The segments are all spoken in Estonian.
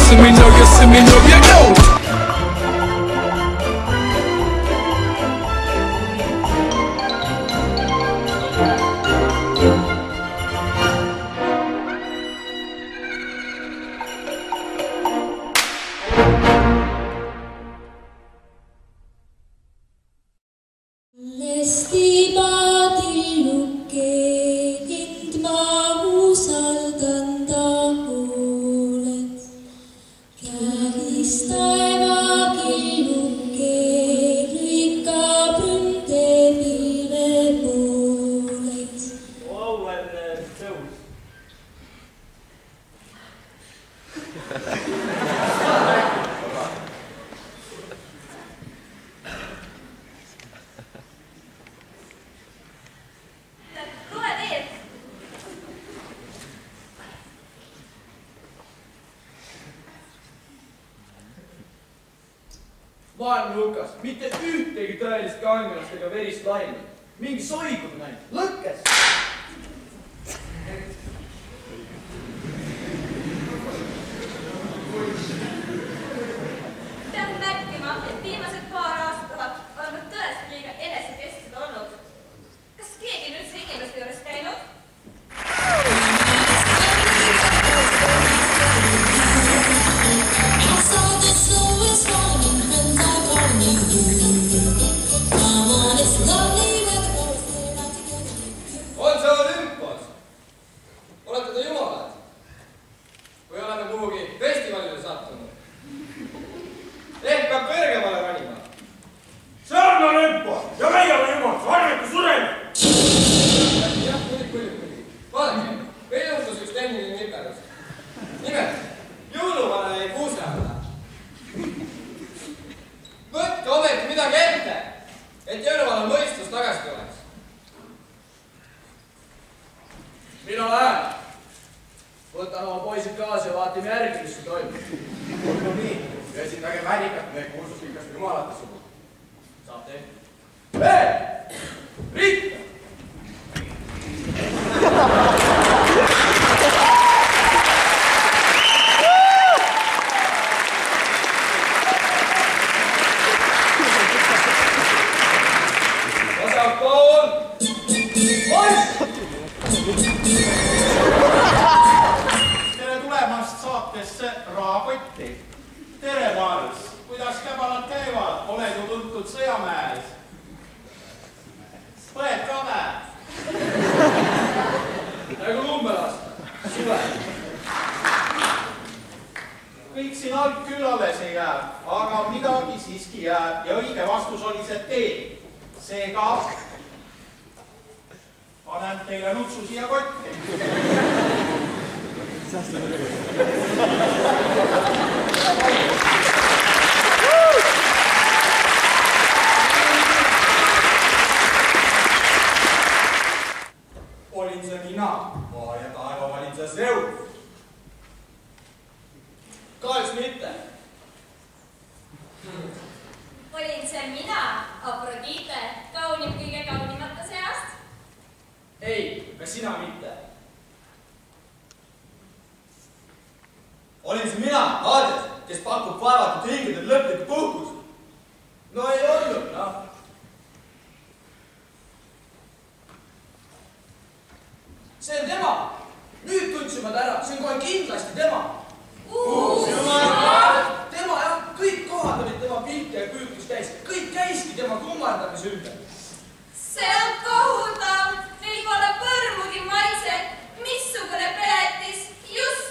see me know, you see me know, you know. Ma olen Lukas, mitte ühtegi tõelist kangelast ega verist laimi. Mingi soikud näin, lõkkes! Pean märkima, et viimased paar aastat oleme tõesti liiga enesekesksed olnud. Kas keegi on üldse inimeste juures käinud? On see Olümpias? Olete te jumalad? Või oleme kuhugi festivalile sattunud? Ehk peab kõrgemale ronima? See on Olümpia ja meie oleme jumalad, varjatu sureme! Jah, muidugi. Vaadake, meil juhtus üks tehniline viperus. Nimelt, jõuluvana jäi kuuse alla. Võtke ometi midagi ette, et jõuluvana mõistus tagasi tuleks. Mina lähen. Võtan oma poisid kaasa ja vaatame järgi, mis see toimub. Olgu nii, ja esindage värikat meie kuulsuslikast jumalate sugu. Saab tehtud. Riik! Vasakpool! Poiss! Tere tulemast saatesse Raakotti. Tere, Mars! Kuidas käbalad käivad? Oled ju tuntud sõjamäes. Põed ka vä? Nagu lumbelast. Suve. Kõik siin alt küll alles ei jää, aga midagi siiski jääb ja õige vastus oli see tee. Seega panen teile nutsu siia kotti. Olin see mina. Maa ja taeva valitses Zeus. Kahjuks mitte. Olin see mina, Afrodite, kaunim kõige kaunimate seast? Ei, ka sina mitte. Olin see mina, Hades, kes pakub vaevatud hingedel lõplikku puhkust. No ei olnud, noh. See on tema. Nüüd tundsime ta ära. See on kohe kindlasti tema. Tema jah, kõik kohad olid tema pilte ja püütus käis. Kõik käiski tema kummardamise ümber. See on kohutav. Neil pole põrmugi maitset. Missugune peletis? Just.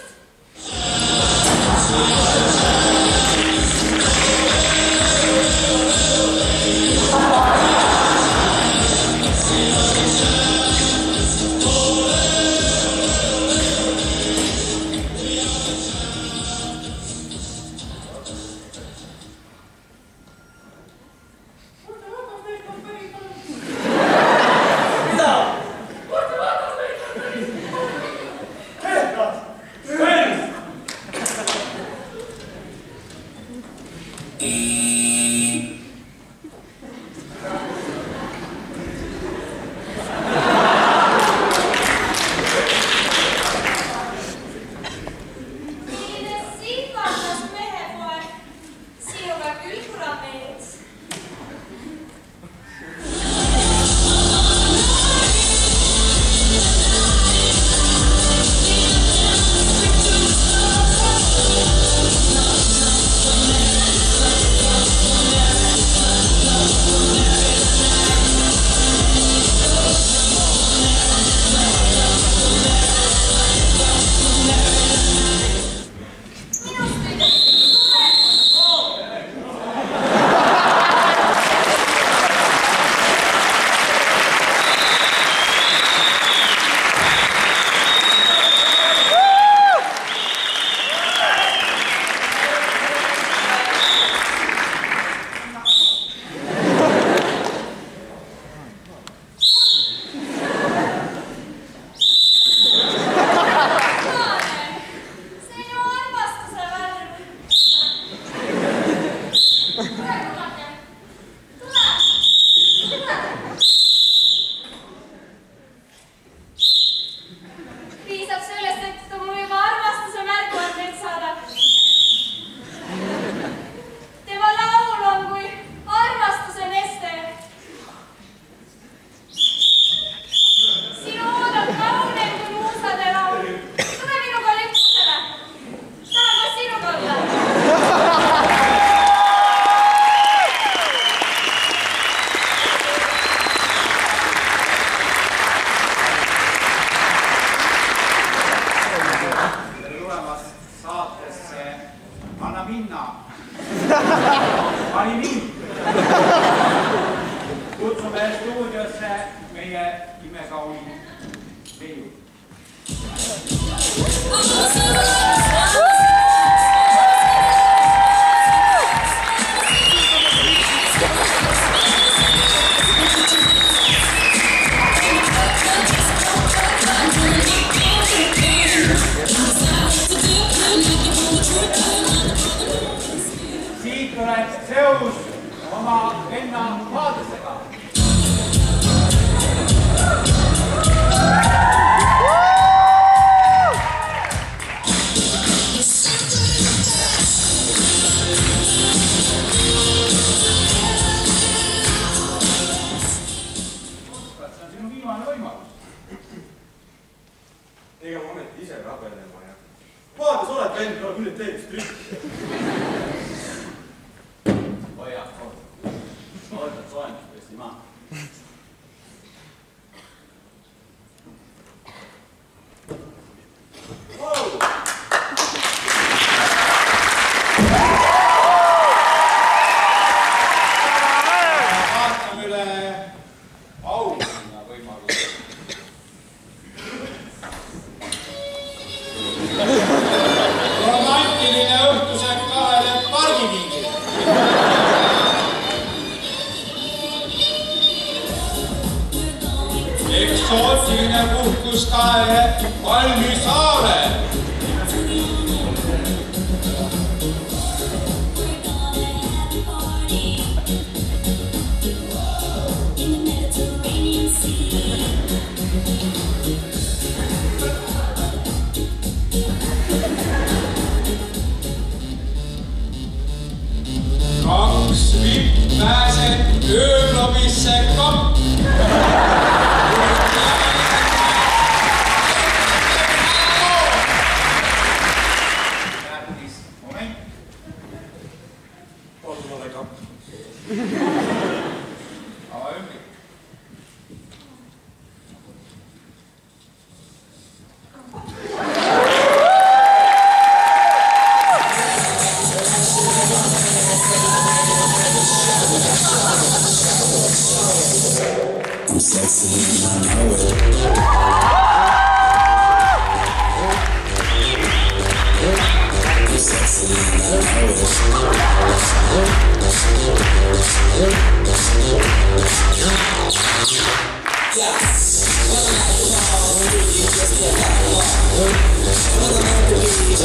Zeus oma venna Hadesega. See on sinu viimane võimalus. Ega ma ometi ise rabelema ja. Hades oled käinud, ole küll teemist trükki. Hoia, ootad soojendust tõesti maa. Vaatame üle auhinna võimalus. Romantiline õhtusek kahele pargipingile. Eksootiline puhkus kahele palmisaare. Kaks vippääsed ööklubisse kapp. Tähtis moment. Palun ole kapp. Ava ümbrik. I'm sexy and I know it. I'm sexy and I know it.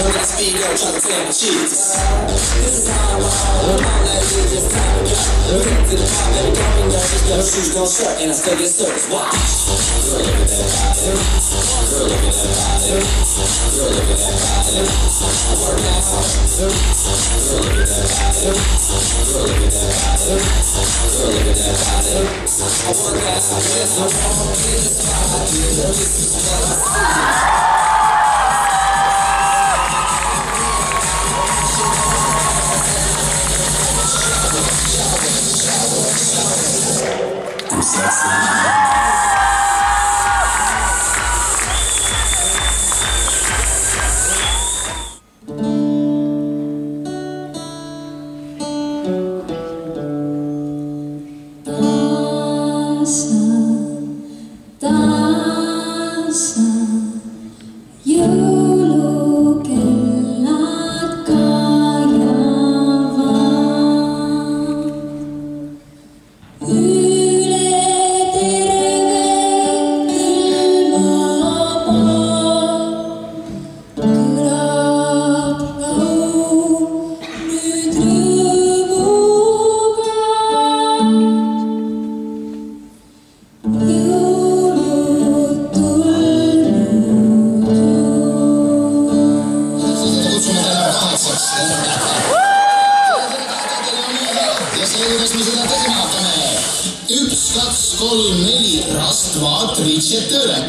Let's be girl, try to take my cheeks. This is how I want. Like you just time to drop. Get to the top, baby, don't be nervous. No shoes, no shirt, and I still get service. Watch. Girl, look at that body. Girl, look at that body. Girl, look at that body. I work out. Girl, look at that body. Girl, look at that body. Girl, look at that body. I work out. Yes, I'm all in this body. This is what I see. I'm sexy.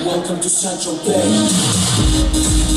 Welcome to Central Bay.